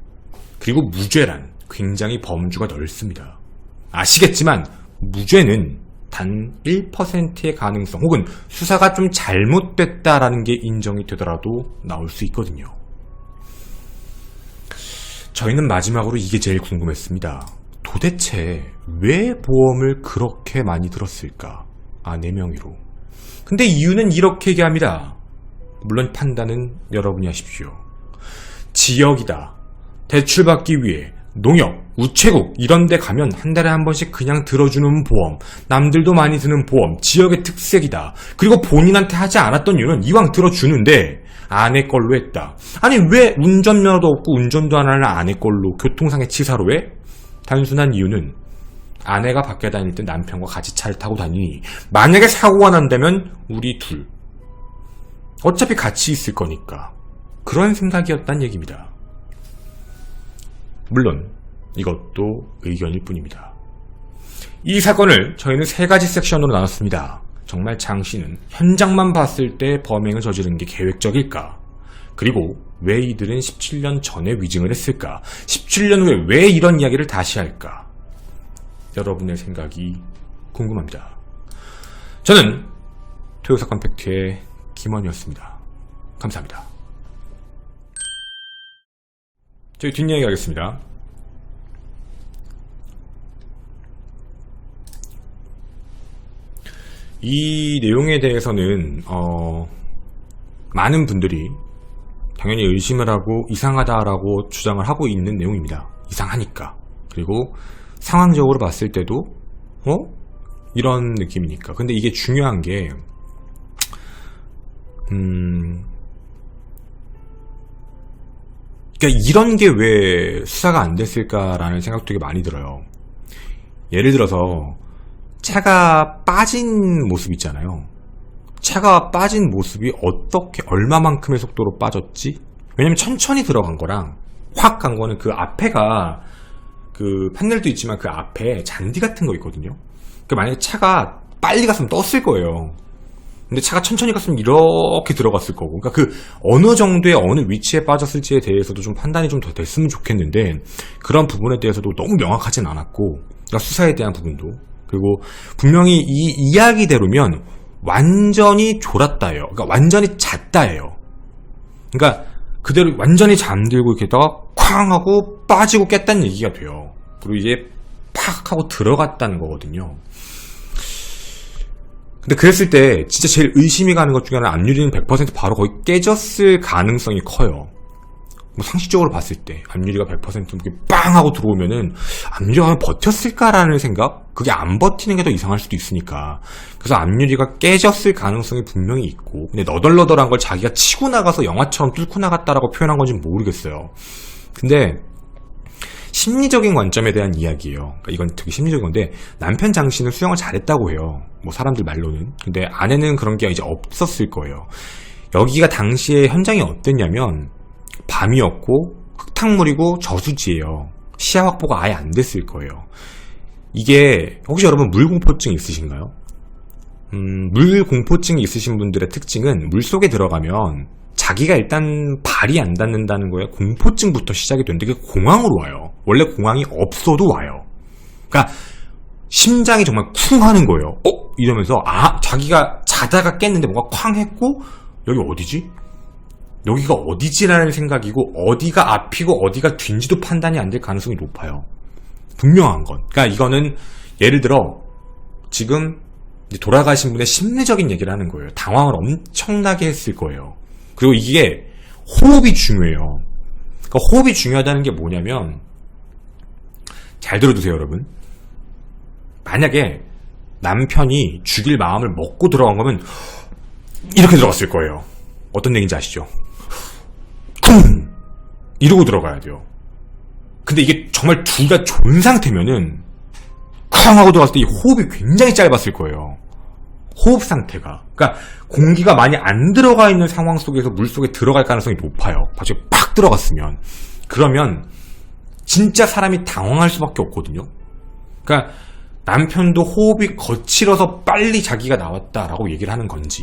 그리고 무죄란 굉장히 범주가 넓습니다. 아시겠지만 무죄는 단 1%의 가능성, 혹은 수사가 좀 잘못됐다라는 게 인정이 되더라도 나올 수 있거든요. 저희는 마지막으로 이게 제일 궁금했습니다. 도대체 왜 보험을 그렇게 많이 들었을까? 아내 명의로. 근데 이유는 이렇게 얘기합니다. 물론 판단은 여러분이 하십시오. 지역이다, 대출받기 위해 농협, 우체국 이런 데 가면 한 달에 한 번씩 그냥 들어주는 보험, 남들도 많이 드는 보험, 지역의 특색이다. 그리고 본인한테 하지 않았던 이유는 이왕 들어주는데 아내 걸로 했다. 아니 왜 운전면허도 없고 운전도 안 하는 아내 걸로 교통상해 치사로 해? 단순한 이유는 아내가 밖에 다닐 때 남편과 같이 차를 타고 다니니 만약에 사고가 난다면 우리 둘 어차피 같이 있을 거니까, 그런 생각이었단 얘기입니다. 물론 이것도 의견일 뿐입니다. 이 사건을 저희는 세 가지 섹션으로 나눴습니다. 정말 장 씨는 현장만 봤을 때 범행을 저지른 게 계획적일까? 그리고 왜 이들은 17년 전에 위증을 했을까? 17년 후에 왜 이런 이야기를 다시 할까? 여러분의 생각이 궁금합니다. 저는 토요사건 팩트의 김원이었습니다. 감사합니다. 저희 뒷이야기 하겠습니다. 이 내용에 대해서는 많은 분들이 당연히 의심을 하고 이상하다라고 주장을 하고 있는 내용입니다. 이상하니까. 그리고 상황적으로 봤을 때도 이런 느낌이니까. 근데 이게 중요한 게 그러니까 이런 게 왜 수사가 안 됐을까라는 생각도 되게 많이 들어요. 예를 들어서 차가 빠진 모습 있잖아요. 차가 빠진 모습이 어떻게 얼마만큼의 속도로 빠졌지? 왜냐면 천천히 들어간 거랑 확 간 거는 그 앞에가 그 판넬도 있지만 그 앞에 잔디 같은 거 있거든요. 그러니까 만약에 차가 빨리 갔으면 떴을 거예요. 근데 차가 천천히 갔으면 이렇게 들어갔을 거고. 그러니까 그 어느 정도의 어느 위치에 빠졌을지에 대해서도 좀 판단이 좀 더 됐으면 좋겠는데 그런 부분에 대해서도 너무 명확하진 않았고, 그러니까 수사에 대한 부분도. 그리고 분명히 이 이야기대로면 완전히 졸았다예요. 그러니까 완전히 잤다예요. 그러니까 그대로 완전히 잠들고 이렇게 있다가 쾅 하고 빠지고 깼다는 얘기가 돼요. 그리고 이제 팍 하고 들어갔다는 거거든요. 근데 그랬을 때 진짜 제일 의심이 가는 것 중에 하나는 앞유리는 100% 바로 거의 깨졌을 가능성이 커요. 뭐 상식적으로 봤을 때 앞유리가 100% 이렇게 빵 하고 들어오면은 앞유리가 과연 버텼을까라는 생각? 그게 안 버티는 게 더 이상할 수도 있으니까. 그래서 앞유리가 깨졌을 가능성이 분명히 있고, 근데 너덜너덜한 걸 자기가 치고 나가서 영화처럼 뚫고 나갔다라고 표현한 건지 모르겠어요. 근데 심리적인 관점에 대한 이야기예요. 그러니까 이건 되게 심리적인 건데, 남편 장 씨는 수영을 잘했다고 해요. 뭐 사람들 말로는. 근데 아내는 그런 게 이제 없었을 거예요. 여기가 당시에 현장이 어땠냐면 밤이었고 흙탕물이고 저수지예요. 시야 확보가 아예 안 됐을 거예요. 이게 혹시 여러분 물공포증 있으신가요? 물공포증이 있으신 분들의 특징은 물속에 들어가면 자기가 일단 발이 안 닿는다는 거에 공포증부터 시작이 되는데 그게 공황으로 와요. 원래 공황이 없어도 와요. 그러니까 심장이 정말 쿵 하는 거예요. 이러면서 자기가 자다가 깼는데 뭔가 쾅 했고 여기 어디지? 여기가 어디지라는 생각이고 어디가 앞이고 어디가 뒤인지도 판단이 안 될 가능성이 높아요. 분명한 건. 그러니까 이거는 예를 들어 지금 돌아가신 분의 심리적인 얘기를 하는 거예요. 당황을 엄청나게 했을 거예요. 그리고 이게 호흡이 중요해요. 그러니까 호흡이 중요하다는 게 뭐냐면, 잘 들어두세요 여러분. 만약에 남편이 죽일 마음을 먹고 들어간 거면 이렇게 들어갔을 거예요. 어떤 얘기인지 아시죠? 쿵! 이러고 들어가야 돼요. 근데 이게 정말 둘 다 좋은 상태면은 쾅 하고 들어갔을 때 이 호흡이 굉장히 짧았을 거예요. 호흡 상태가. 그러니까 공기가 많이 안 들어가 있는 상황 속에서 물속에 들어갈 가능성이 높아요. 갑자기 팍 들어갔으면. 그러면 진짜 사람이 당황할 수밖에 없거든요. 그러니까 남편도 호흡이 거칠어서 빨리 자기가 나왔다라고 얘기를 하는 건지.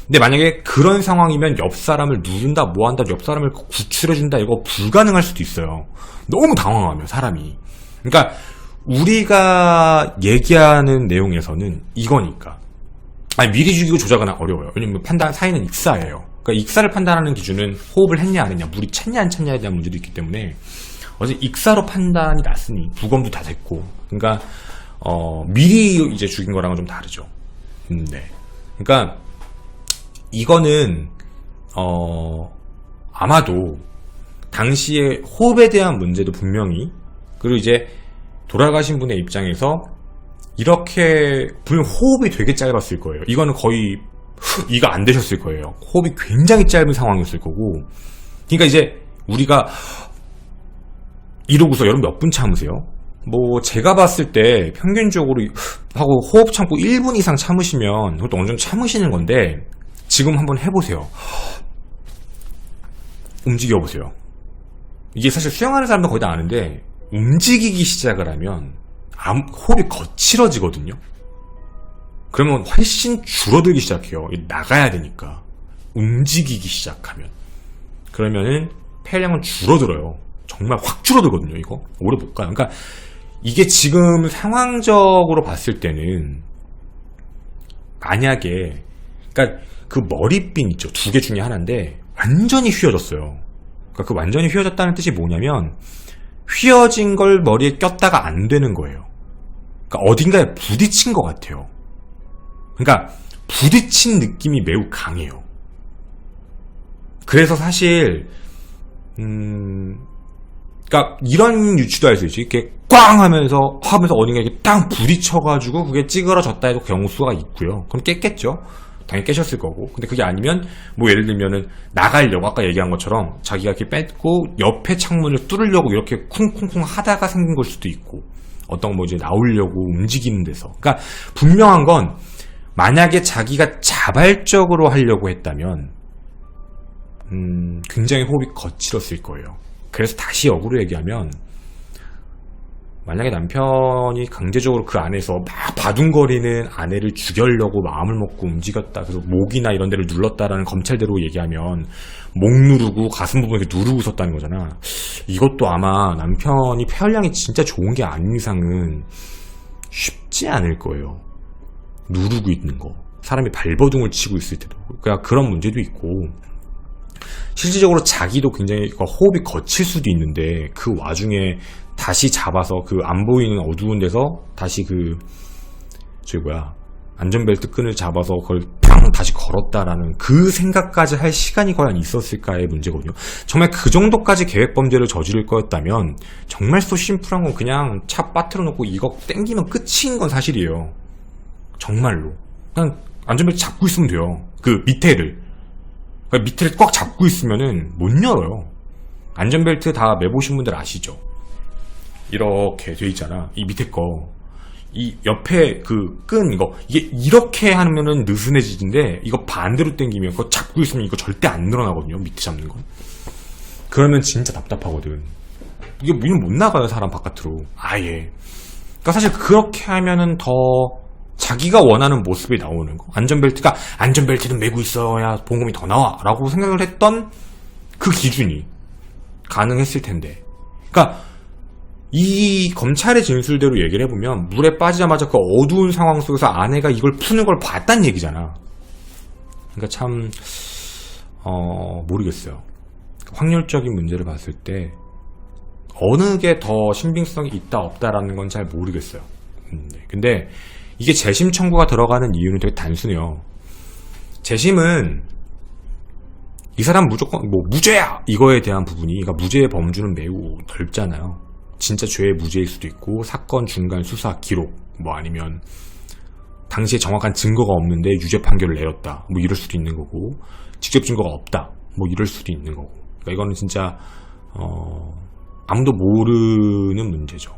근데 만약에 그런 상황이면 옆 사람을 누른다, 뭐 한다, 옆 사람을 구출해준다, 이거 불가능할 수도 있어요. 너무 당황하면 사람이. 그러니까 우리가 얘기하는 내용에서는 이거니까. 미리 죽이고 조작은 어려워요. 왜냐면 사인은 익사예요. 그러니까 익사를 판단하는 기준은 호흡을 했냐 안 했냐, 물이 찼냐 안 찼냐에 대한 문제도 있기 때문에 어제 익사로 판단이 났으니 부검도 다 됐고, 그러니까 미리 이제 죽인 거랑은 좀 다르죠. 네. 그러니까 이거는 아마도 당시에 호흡에 대한 문제도 분명히, 그리고 이제 돌아가신 분의 입장에서 이렇게 분명 호흡이 되게 짧았을 거예요. 이거는 거의 이가 안 되셨을 거예요. 호흡이 굉장히 짧은 상황이었을 거고. 그러니까 이제 우리가 이러고서 여러분 몇 분 참으세요? 뭐 제가 봤을 때 평균적으로 하고 호흡 참고 1분 이상 참으시면 그것도 어느 정도 참으시는 건데, 지금 한번 해보세요. 움직여보세요. 이게 사실 수영하는 사람도 거의 다 아는데 움직이기 시작을 하면 호흡이 거칠어지거든요. 그러면 훨씬 줄어들기 시작해요. 나가야 되니까. 움직이기 시작하면. 그러면은 폐량은 줄어들어요. 정말 확 줄어들거든요. 이거 오래 못 가요. 그러니까 이게 지금 상황적으로 봤을 때는, 만약에 그러니까 그 머리핀 있죠, 2개 중에 하나인데 완전히 휘어졌어요. 그러니까 그 완전히 휘어졌다는 뜻이 뭐냐면 휘어진 걸 머리에 꼈다가 안 되는 거예요. 그러니까 어딘가에 부딪힌 것 같아요. 그러니까 부딪힌 느낌이 매우 강해요. 그래서 사실 그러니까 이런 유추도 할 수 있지. 이렇게 꽝 하면서 어딘가 이렇게 땅 부딪혀가지고 그게 찌그러졌다 해도 경우수가 있고요. 그럼 깼겠죠. 당연히 깨셨을 거고. 근데 그게 아니면 뭐 예를 들면은 나가려고 아까 얘기한 것처럼 자기가 이렇게 뺐고 옆에 창문을 뚫으려고 이렇게 쿵쿵쿵 하다가 생긴 걸 수도 있고, 어떤 뭐 이제 나오려고 움직이는 데서. 그러니까 분명한 건 만약에 자기가 자발적으로 하려고 했다면 굉장히 호흡이 거칠었을 거예요. 그래서 다시 역으로 얘기하면 만약에 남편이 강제적으로 그 안에서 막 바둥거리는 아내를 죽이려고 마음을 먹고 움직였다, 그래서 목이나 이런 데를 눌렀다라는 검찰대로 얘기하면 목 누르고 가슴 부분 이렇게 누르고 있었다는 거잖아. 이것도 아마 남편이 폐활량이 진짜 좋은 게 아닌 이상은 쉽지 않을 거예요. 누르고 있는 거, 사람이 발버둥을 치고 있을 때도. 그러니까 그런 문제도 있고, 실질적으로 자기도 굉장히 호흡이 거칠 수도 있는데 그 와중에 다시 잡아서 그 안 보이는 어두운 데서 다시 안전벨트 끈을 잡아서 그걸 팡 다시 걸었다라는 그 생각까지 할 시간이 과연 있었을까의 문제거든요. 정말 그 정도까지 계획범죄를 저지를 거였다면 정말 소 심플한 건 그냥 차 빠트려 놓고 이거 땡기면 끝인 건 사실이에요. 정말로 그냥 안전벨트 잡고 있으면 돼요. 그 밑에를 꽉 잡고 있으면은 못 열어요. 안전벨트 다 매보신 분들 아시죠? 이렇게 돼 있잖아. 이 밑에 거, 이 옆에 그 끈 이거, 이게 이렇게 하면은 느슨해지는데 이거 반대로 당기면 그거 잡고 있으면 이거 절대 안 늘어나거든요. 밑에 잡는 건. 그러면 진짜 답답하거든. 이게 문을 못 나가요, 사람 바깥으로 아예. 그러니까 사실 그렇게 하면은 더 자기가 원하는 모습이 나오는 거. 안전벨트는 매고 있어야 보험금이 더 나와 라고 생각을 했던 그 기준이 가능했을 텐데. 그러니까 이 검찰의 진술대로 얘기를 해보면 물에 빠지자마자 그 어두운 상황 속에서 아내가 이걸 푸는 걸 봤다는 얘기잖아. 그러니까 참 모르겠어요. 확률적인 문제를 봤을 때 어느 게 더 신빙성이 있다 없다라는 건 잘 모르겠어요. 근데 이게 재심 청구가 들어가는 이유는 되게 단순해요. 재심은 이 사람 무조건 무죄야 이거에 대한 부분이, 그러니까 무죄의 범주는 매우 넓잖아요. 진짜 죄의 무죄일 수도 있고, 사건 중간 수사 기록, 아니면 당시에 정확한 증거가 없는데 유죄 판결을 내렸다, 이럴 수도 있는 거고, 직접 증거가 없다, 이럴 수도 있는 거고. 그러니까 이거는 진짜 아무도 모르는 문제죠.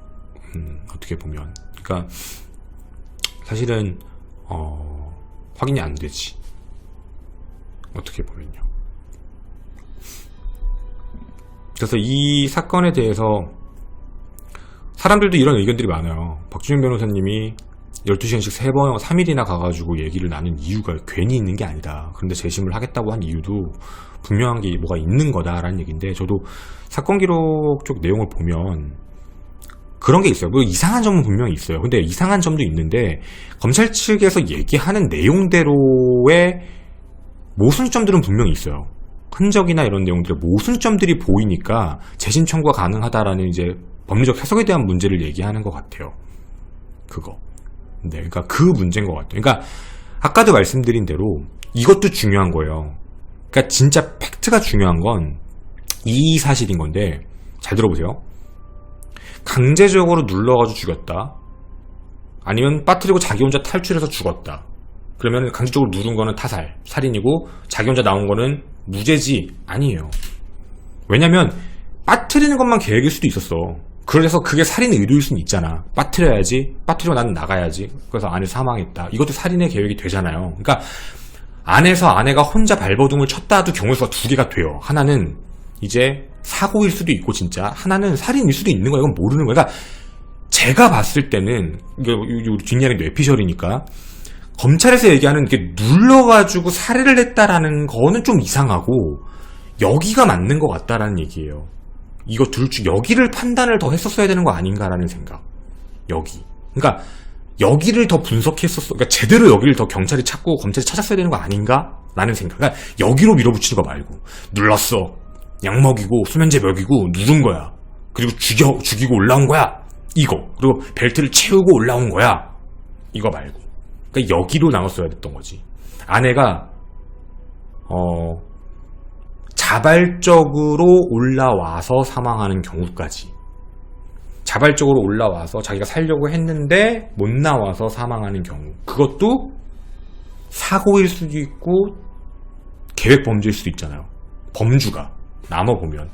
어떻게 보면. 그러니까 사실은 확인이 안 되지. 어떻게 보면요. 그래서 이 사건에 대해서 사람들도 이런 의견들이 많아요. 박준영 변호사님이 12시간씩 3번, 3일이나 가가지고 얘기를 나눈 이유가 괜히 있는 게 아니다. 그런데 재심을 하겠다고 한 이유도 분명한 게 뭐가 있는 거다라는 얘기인데, 저도 사건 기록 쪽 내용을 보면 그런 게 있어요. 이상한 점은 분명히 있어요. 근데 이상한 점도 있는데 검찰 측에서 얘기하는 내용대로의 모순점들은 분명히 있어요. 흔적이나 이런 내용들의 모순점들이 보이니까 재심 청구가 가능하다라는 이제 법리적 해석에 대한 문제를 얘기하는 것 같아요. 그거. 네, 그러니까 그 문제인 것 같아요. 그러니까 아까도 말씀드린 대로 이것도 중요한 거예요. 그러니까 진짜 팩트가 중요한 건 이 사실인 건데, 잘 들어보세요. 강제적으로 눌러가지고 죽였다, 아니면 빠뜨리고 자기 혼자 탈출해서 죽었다. 그러면 강제적으로 누른 거는 타살, 살인이고 자기 혼자 나온 거는 무죄지. 아니에요. 왜냐면 빠뜨리는 것만 계획일 수도 있었어. 그래서 그게 살인의 의도일 수는 있잖아. 빠뜨려야지, 빠뜨리고 나는 나가야지, 그래서 아내 사망했다. 이것도 살인의 계획이 되잖아요. 그러니까 안에서 아내가 혼자 발버둥을 쳤다도 경우수가 두 개가 돼요. 하나는 이제 사고일 수도 있고, 진짜 하나는 살인일 수도 있는 거야. 이건 모르는 거야. 그러니까 제가 봤을 때는, 우리 뒷이야기 뇌피셜이니까 검찰에서 얘기하는 게 눌러가지고 살해를 했다라는 거는 좀 이상하고, 여기가 맞는 것 같다라는 얘기예요. 이거 둘 중 여기를 판단을 더 했었어야 되는 거 아닌가라는 생각. 여기. 그러니까 여기를 더 분석했었어. 그러니까 제대로 여기를 더 경찰이 찾고 검찰이 찾았어야 되는 거 아닌가라는 생각. 그러니까 여기로 밀어붙이는 거 말고, 눌렀어, 약 먹이고 수면제 먹이고 누른 거야, 그리고 죽이고 올라온 거야, 이거. 그리고 벨트를 채우고 올라온 거야, 이거 말고. 그러니까 여기로 나눴어야 됐던 거지. 아내가 자발적으로 올라와서 사망하는 경우까지, 자발적으로 올라와서 자기가 살려고 했는데 못 나와서 사망하는 경우, 그것도 사고일 수도 있고 계획 범죄일 수도 있잖아요. 범주가 나눠보면.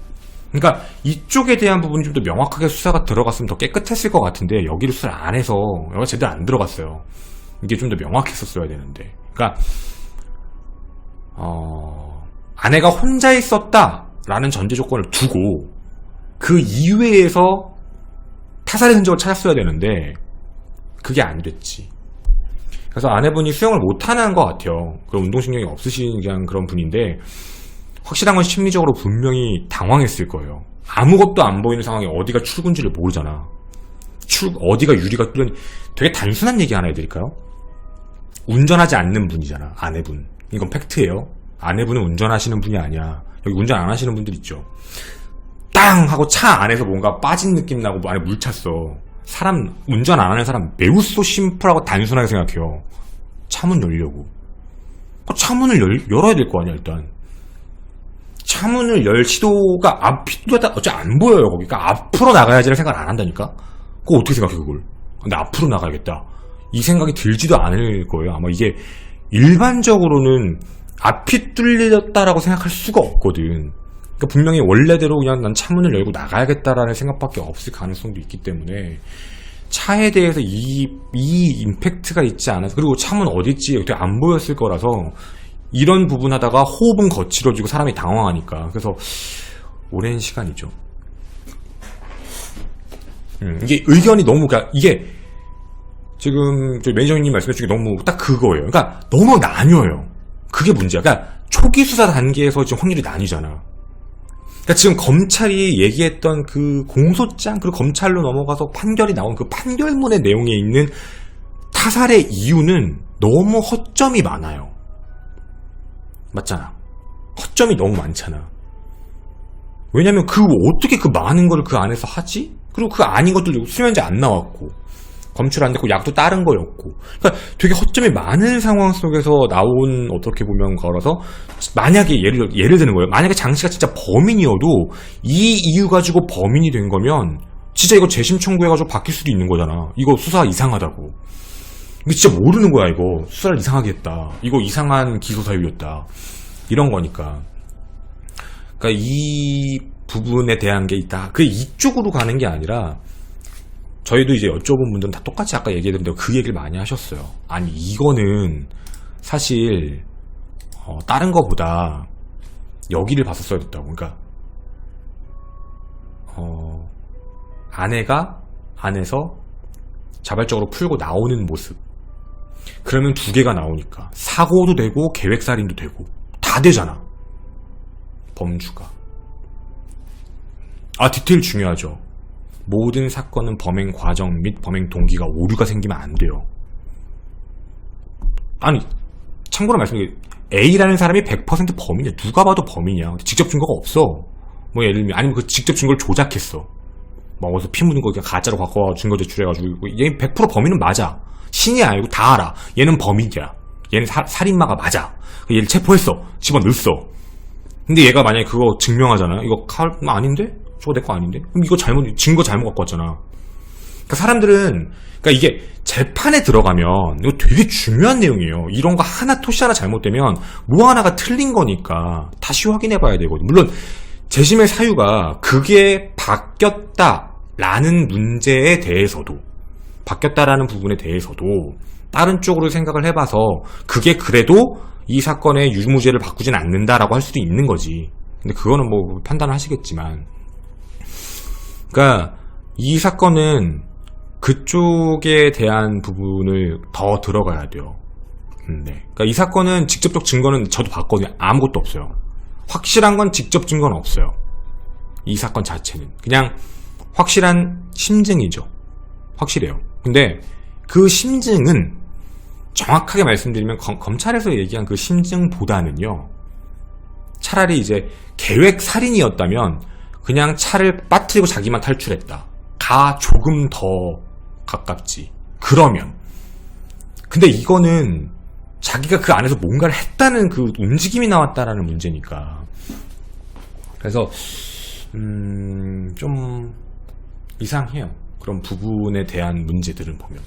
그러니까 이쪽에 대한 부분이 좀 더 명확하게 수사가 들어갔으면 더 깨끗했을 것 같은데, 여기를 수사를 안 해서 여기가 제대로 안 들어갔어요. 이게 좀 더 명확했었어야 되는데. 그러니까 아내가 혼자 있었다라는 전제 조건을 두고 그 이외에서 타살의 흔적을 찾았어야 되는데 그게 안 됐지. 그래서 아내분이 수영을 못하는 것 같아요. 그런 운동신경이 없으신 그런 분인데 확실한 건 심리적으로 분명히 당황했을 거예요. 아무것도 안 보이는 상황에 어디가 출구인지를 모르잖아. 어디가 유리가 뚫렸니. 되게 단순한 얘기 하나 해드릴까요? 운전하지 않는 분이잖아. 아내분. 이건 팩트예요. 아내분은 운전하시는 분이 아니야. 여기 운전 안 하시는 분들 있죠. 땅 하고 차 안에서 뭔가 빠진 느낌 나고 안에 물 찼어. 사람 운전 안 하는 사람 매우 심플하고 단순하게 생각해요. 차문 열려고. 차문을 열어야 될 거 아니야 일단. 차문을 열 시도가 앞이 뚫렸다 어차피 안 보여요 거기. 그러니까 앞으로 나가야지를 생각을 안 한다니까. 그거 어떻게 생각해 그걸? 근데 앞으로 나가야겠다. 이 생각이 들지도 않을 거예요. 아마 이게 일반적으로는 앞이 뚫렸다라고 생각할 수가 없거든. 그러니까 분명히 원래대로 그냥 난 차문을 열고 나가야겠다라는 생각밖에 없을 가능성도 있기 때문에 차에 대해서 이 임팩트가 있지 않아서, 그리고 차문 어딨지 어떻게 안 보였을 거라서 이런 부분 하다가 호흡은 거칠어지고 사람이 당황하니까. 그래서 오랜 시간이죠. 이게 의견이 너무, 그러니까 이게 지금 저희 매니저님 말씀해 주신 게 너무 딱 그거예요. 그러니까 너무 나뉘어요. 그게 문제야. 그러니까 초기 수사 단계에서 지금 확률이 나뉘잖아. 그러니까 지금 검찰이 얘기했던 그 공소장, 그리고 검찰로 넘어가서 판결이 나온 그 판결문의 내용에 있는 타살의 이유는 너무 허점이 많아요. 맞잖아. 허점이 너무 많잖아. 왜냐면 어떻게 그 많은 걸 그 안에서 하지? 그리고 그 아닌 것들도 수면제 안 나왔고 검출 안 됐고 약도 다른 거였고, 그러니까 되게 허점이 많은 상황 속에서 나온 어떻게 보면 거라서, 만약에 예를 드는 거예요. 만약에 장 씨가 진짜 범인이어도 이 이유 가지고 범인이 된 거면 진짜 이거 재심 청구해가지고 바뀔 수도 있는 거잖아. 이거 수사 이상하다고. 이거 진짜 모르는 거야. 이거 수사를 이상하게 했다. 이거 이상한 기소 사유였다. 이런 거니까. 그러니까 이 부분에 대한 게 있다. 그 이쪽으로 가는 게 아니라, 저희도 이제 여쭤본 분들은 다 똑같이 아까 얘기했는데 그 얘기를 많이 하셨어요. 아니 이거는 사실 다른 거보다 여기를 봤었어야 됐다고. 그러니까 아내가 안에서 자발적으로 풀고 나오는 모습, 그러면 두 개가 나오니까 사고도 되고 계획살인도 되고 다 되잖아. 범주가. 디테일 중요하죠. 모든 사건은 범행 과정 및 범행 동기가 오류가 생기면 안 돼요. 아니 참고로 말씀드리면 A라는 사람이 100% 범인이야. 누가 봐도 범인이야. 직접 증거가 없어. 뭐 예를 들면 아니면 그 직접 증거를 조작했어. 막 어디서 피 묻은 거 그냥 가짜로 갖고 와 증거 제출해가지고 얘 100% 범인은 맞아. 신이 알고 다 알아. 얘는 범인이야. 얘는 살인마가 맞아. 얘를 체포했어. 집어넣었어. 근데 얘가 만약에 그거 증명하잖아. 이거 칼 아닌데? 저거 내 거 아닌데? 그럼 이거 증거 잘못 갖고 왔잖아. 그러니까 사람들은, 그러니까 이게 재판에 들어가면 이거 되게 중요한 내용이에요. 이런 거 하나 토시 하나 잘못되면 뭐 하나가 틀린 거니까 다시 확인해 봐야 되거든. 물론 재심의 사유가 그게 바뀌었다라는 문제에 대해서도, 바뀌었다라는 부분에 대해서도 다른 쪽으로 생각을 해봐서 그게 그래도 이 사건의 유무죄를 바꾸진 않는다라고 할 수도 있는 거지. 근데 그거는 뭐 판단을 하시겠지만, 그러니까 이 사건은 그쪽에 대한 부분을 더 들어가야 돼요. 네. 그러니까 이 사건은 직접적 증거는 저도 봤거든요. 아무것도 없어요. 확실한 건 직접 증거는 없어요. 이 사건 자체는 그냥 확실한 심증이죠. 확실해요. 근데 그 심증은 정확하게 말씀드리면 검찰에서 얘기한 그 심증보다는요, 차라리 이제 계획 살인이었다면 그냥 차를 빠뜨리고 자기만 탈출했다. 가 조금 더 가깝지. 그러면. 근데 이거는 자기가 그 안에서 뭔가를 했다는 그 움직임이 나왔다라는 문제니까. 그래서 좀 이상해요. 그런 부분에 대한 문제들을 보면.